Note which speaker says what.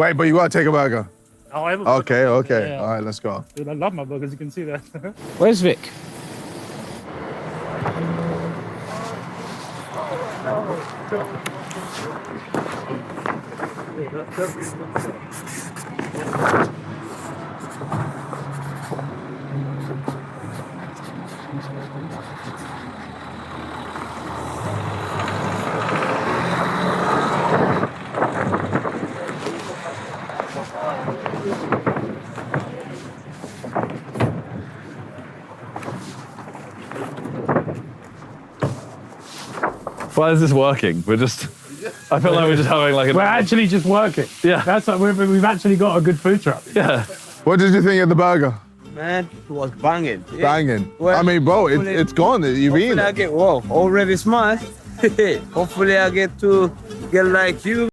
Speaker 1: Wait, but you gotta take a burger.
Speaker 2: Oh, I have a
Speaker 1: Okay, okay.
Speaker 2: Yeah.
Speaker 1: All right, let's go.
Speaker 2: Dude, I love my burgers, you can see that.
Speaker 3: Where's Vic?
Speaker 4: Why is this working? We're just... I feel like we're just having like a...
Speaker 2: We're actually just working.
Speaker 4: Yeah.
Speaker 2: That's like we've actually got a good food truck.
Speaker 4: Yeah.
Speaker 1: What did you think of the burger?
Speaker 5: Man, it was banging. Yeah.
Speaker 1: Banging.
Speaker 5: Well,
Speaker 1: I mean, bro,
Speaker 5: hopefully-
Speaker 1: it's gone. You've eaten
Speaker 5: Hopefully I
Speaker 1: it.
Speaker 5: get, whoa, already smart. Hopefully I get to get like you.